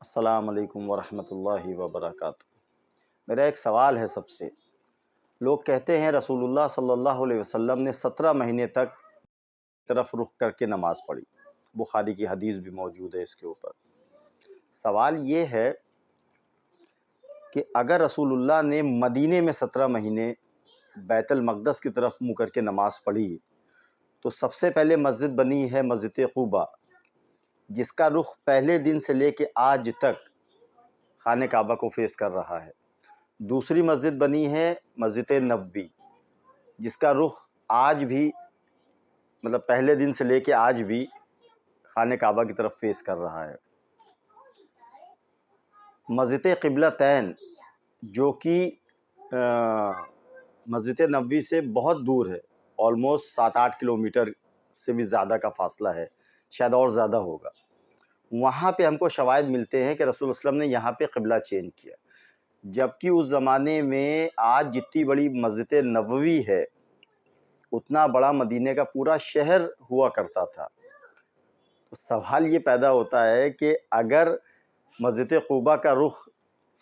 السلام علیکم ورحمۃ اللہ وبرکاتہ۔ میرا ایک سوال ہے سب سے۔ لوگ کہتے ہیں رسول اللہ صلی اللہ علیہ وسلم نے 17 مہینے تک طرف رخ کر کے نماز پڑھی۔ بخاری کی حدیث بھی موجود ہے اس کے اوپر۔ سوال یہ ہے کہ اگر رسول اللہ نے مدینے میں 17 مہینے بیت المقدس کی طرف منہ کر کے نماز پڑھی تو سب سے پہلے مسجد بنی ہے مسجد قباء، جس کا رخ پہلے دن سے لے کے آج تک خانہ کعبہ کو فیس کر رہا ہے۔ دوسری مسجد بنی ہے مسجد نبوی، جس کا رخ آج بھی پہلے دن سے لے کے آج بھی خانہ کعبہ کی طرف فیس کر رہا ہے۔ مسجد قبلتین جو کہ مسجد نبوی سے بہت دور ہے، آلموسٹ 7-8 کلومیٹر سے بھی زیادہ کا فاصلہ ہے، شاید اور زیادہ ہوگا۔ وہاں پہ ہم کو شواہد ملتے ہیں کہ رسول اللہ علیہ وسلم نے یہاں پہ قبلہ چینج کیا، جبکہ اس زمانے میں آج جتنی بڑی مسجد نبوی ہے اتنا بڑا مدینے کا پورا شہر ہوا کرتا تھا۔ تو سوال یہ پیدا ہوتا ہے کہ اگر مسجد قباء کا رخ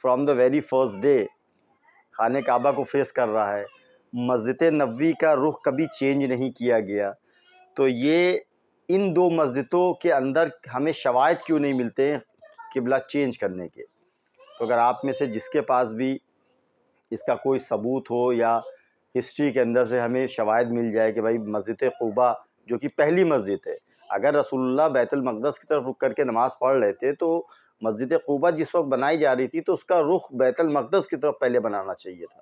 from the very first day خانہ کعبہ کو فیس کر رہا ہے، مسجد نبوی کا رخ کبھی چینج نہیں کیا گیا، تو یہ ان دو مسجدوں کے اندر ہمیں شواہد کیوں نہیں ملتے ہیں قبلہ چینج کرنے کے؟ تو اگر آپ میں سے جس کے پاس بھی اس کا کوئی ثبوت ہو یا ہسٹری کے اندر سے ہمیں شواہد مل جائے کہ بھائی مسجد قباء جو کہ پہلی مسجد ہے، اگر رسول اللہ بیت المقدس کی طرف رخ کر کے نماز پڑھ رہے تھے تو مسجد قباء جس وقت بنائی جا رہی تھی تو اس کا رخ بیت المقدس کی طرف پہلے بنانا چاہیے تھا،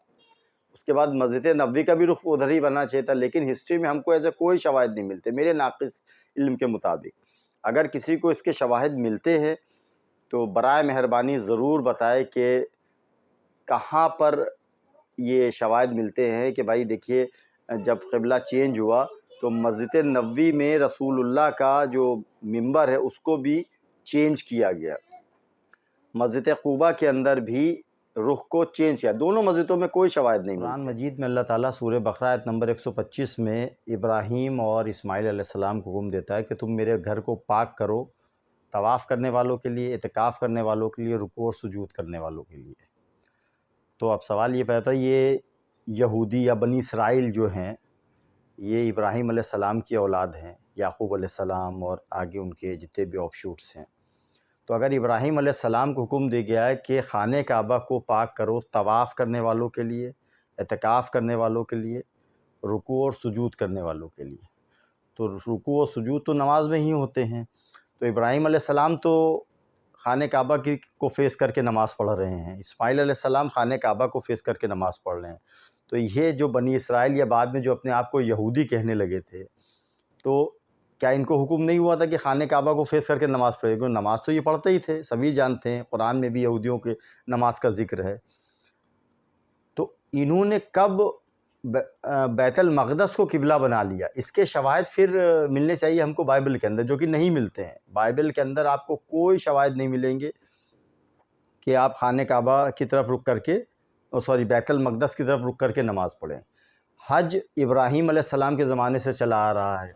اس کے بعد مسجد نبوی کا بھی رخ ادھر ہی بننا چاہیے تھا، لیکن ہسٹری میں ہم کو ایسے کوئی شواہد نہیں ملتے میرے ناقص علم کے مطابق۔ اگر کسی کو اس کے شواہد ملتے ہیں تو برائے مہربانی ضرور بتائے کہ کہاں پر یہ شواہد ملتے ہیں کہ بھائی دیکھیے جب قبلہ چینج ہوا تو مسجد نبوی میں رسول اللہ کا جو منبر ہے اس کو بھی چینج کیا گیا، مسجد قباء کے اندر بھی رخ کو چینج کیا، دونوں مسجدوں میں کوئی شواہد نہیں ملتے۔ قرآن مجید میں اللہ تعالیٰ سورہ بقرہ آیت نمبر 125 میں ابراہیم اور اسماعیل علیہ السلام کو حکم دیتا ہے کہ تم میرے گھر کو پاک کرو، طواف کرنے والوں کے لیے، اعتکاف کرنے والوں کے لیے، رکوع اور سجود کرنے والوں کے لیے۔ تو اب سوال یہ پیدا ہے، یہ یہودی یا بنی اسرائیل جو ہیں یہ ابراہیم علیہ السلام کی اولاد ہیں، یعقوب علیہ السلام اور آگے ان کے جتنے بھی آف شوٹس ہیں، تو اگر ابراہیم علیہ السلام کو حکم دیا گیا ہے کہ خانہ کعبہ کو پاک کرو طواف کرنے والوں کے لیے، اعتکاف کرنے والوں کے لیے، رکوع اور سجود کرنے والوں کے لیے، تو رکوع اور سجود تو نماز میں ہی ہوتے ہیں، تو ابراہیم علیہ السلام تو خانہ کعبہ کو فیس کر کے نماز پڑھ رہے ہیں، اسماعیل علیہ السلام خانہ کعبہ کو فیس کر کے نماز پڑھ رہے ہیں، تو یہ جو بنی اسرائیل یا بعد میں جو اپنے آپ کو یہودی کہنے لگے تھے، تو کیا ان کو حکم نہیں ہوا تھا کہ خانہ کعبہ کو فیس کر کے نماز پڑھے؟ کیونکہ نماز تو یہ پڑھتے ہی تھے، سبھی جانتے ہیں، قرآن میں بھی یہودیوں کے نماز کا ذکر ہے۔ تو انہوں نے کب بیت المقدس کو قبلہ بنا لیا؟ اس کے شواہد پھر ملنے چاہیے ہم کو بائبل کے اندر، جو کہ نہیں ملتے ہیں۔ بائبل کے اندر آپ کو کوئی شواہد نہیں ملیں گے کہ آپ خانہ کعبہ کی طرف رخ کر کے بیت المقدس کی طرف رخ کر کے نماز پڑھیں۔ حج ابراہیم علیہ السلام کے زمانے سے چلا آ رہا ہے،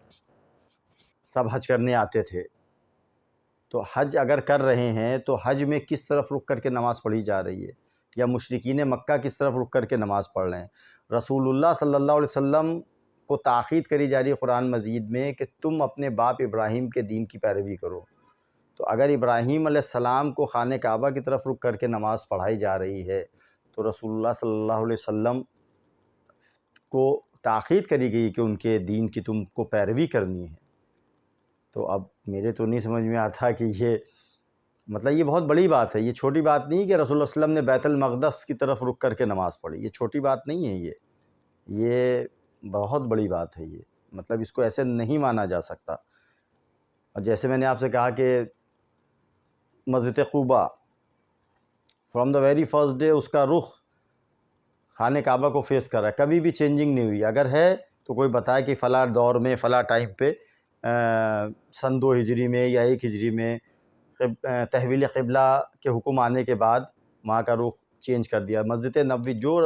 سب حج کرنے آتے تھے، تو حج اگر کر رہے ہیں تو حج میں کس طرف رخ کر کے نماز پڑھی جا رہی ہے، یا مشرکین مکہ کس طرف رخ کر کے نماز پڑھ رہے ہیں؟ رسول اللہ صلی اللہ علیہ وسلم کو تاکید کری جا رہی ہے قرآن مجید میں کہ تم اپنے باپ ابراہیم کے دین کی پیروی کرو، تو اگر ابراہیم علیہ السلام کو خانہ کعبہ کی طرف رخ کر کے نماز پڑھائی جا رہی ہے تو رسول اللہ صلی اللہ علیہ وسلم کو تاکید کری گئی کہ ان کے دین کی تم کو پیروی کرنی ہے۔ تو اب میرے تو نہیں سمجھ میں آتا کہ یہ یہ بہت بڑی بات ہے، یہ چھوٹی بات نہیں کہ رسول اللہ صلی اللہ علیہ وسلم نے بیت المقدس کی طرف رخ کر کے نماز پڑھی، یہ چھوٹی بات نہیں ہے، یہ بہت بڑی بات ہے، یہ اس کو ایسے نہیں مانا جا سکتا۔ اور جیسے میں نے آپ سے کہا کہ مسجد قباء from the very first day اس کا رخ خانہ کعبہ کو فیس کر رہا ہے، کبھی بھی چینجنگ نہیں ہوئی، اگر ہے تو کوئی بتائے کہ فلاں دور میں فلاں ٹائم پہ سن 2 ہجری میں یا 1 ہجری میں تحویل قبلہ کے حکم آنے کے بعد وہاں کا رخ چینج کر دیا۔ مسجد نبوی جو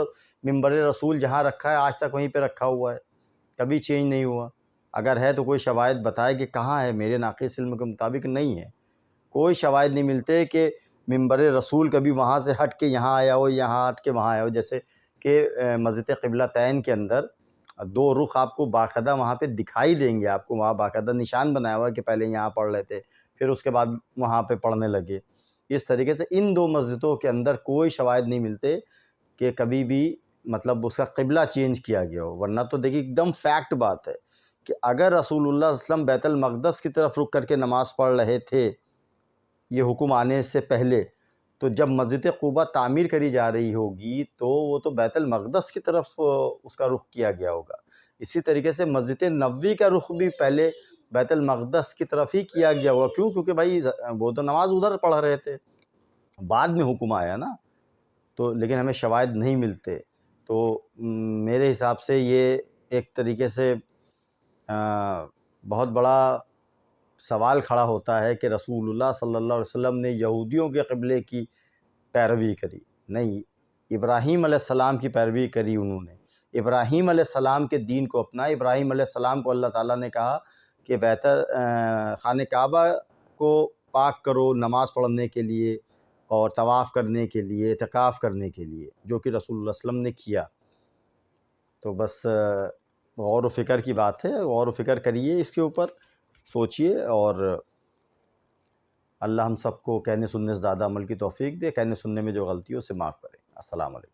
منبر رسول جہاں رکھا ہے آج تک وہیں پہ رکھا ہوا ہے، کبھی چینج نہیں ہوا۔ اگر ہے تو کوئی شواہد بتائے کہ کہاں ہے، میرے ناقص علم کے مطابق نہیں ہے، کوئی شواہد نہیں ملتے کہ منبر رسول کبھی وہاں سے ہٹ کے یہاں آیا ہو، یہاں ہٹ کے وہاں آیا ہو، جیسے کہ مسجد قبلتین کے اندر دو رخ آپ کو باقاعدہ وہاں پہ دکھائی دیں گے، آپ کو وہاں باقاعدہ نشان بنایا ہوا ہے کہ پہلے یہاں پڑھ رہے تھے، پھر اس کے بعد وہاں پہ پڑھنے لگے۔ اس طریقے سے ان دو مسجدوں کے اندر کوئی شواہد نہیں ملتے کہ کبھی بھی مطلب اس کا قبلہ چینج کیا گیا ہو، ورنہ تو دیکھیے ایک دم فیکٹ بات ہے کہ اگر رسول اللہ صلی اللہ علیہ وسلم بیت المقدس کی طرف رخ کر کے نماز پڑھ رہے تھے یہ حکم آنے سے پہلے، تو جب مسجد قباء تعمیر کری جا رہی ہوگی تو وہ تو بیت المقدس کی طرف اس کا رخ کیا گیا ہوگا۔ اسی طریقے سے مسجد نبوی کا رخ بھی پہلے بیت المقدس کی طرف ہی کیا گیا ہوگا، کیوں؟ کیونکہ بھائی وہ تو نماز ادھر پڑھ رہے تھے، بعد میں حکم آیا نا، تو لیکن ہمیں شواہد نہیں ملتے۔ تو میرے حساب سے یہ ایک طریقے سے بہت بڑا سوال کھڑا ہوتا ہے کہ رسول اللہ صلی اللہ علیہ وسلم نے یہودیوں کے قبلے کی پیروی کری؟ نہیں، ابراہیم علیہ السلام کی پیروی کری انہوں نے، ابراہیم علیہ السلام کے دین کو اپنا۔ ابراہیم علیہ السلام کو اللہ تعالیٰ نے کہا کہ خانہ کعبہ کو پاک کرو نماز پڑھنے کے لیے اور طواف کرنے کے لیے، اعتکاف کرنے کے لیے، جو کہ رسول اللہ صلی اللہ علیہ وسلم نے کیا۔ تو بس غور و فکر کی بات ہے، غور و فکر کریے اس کے اوپر، سوچئے، اور اللہ ہم سب کو کہنے سننے سے زیادہ عمل کی توفیق دے، کہنے سننے میں جو غلطی ہو اسے معاف کرے۔ السلام علیکم۔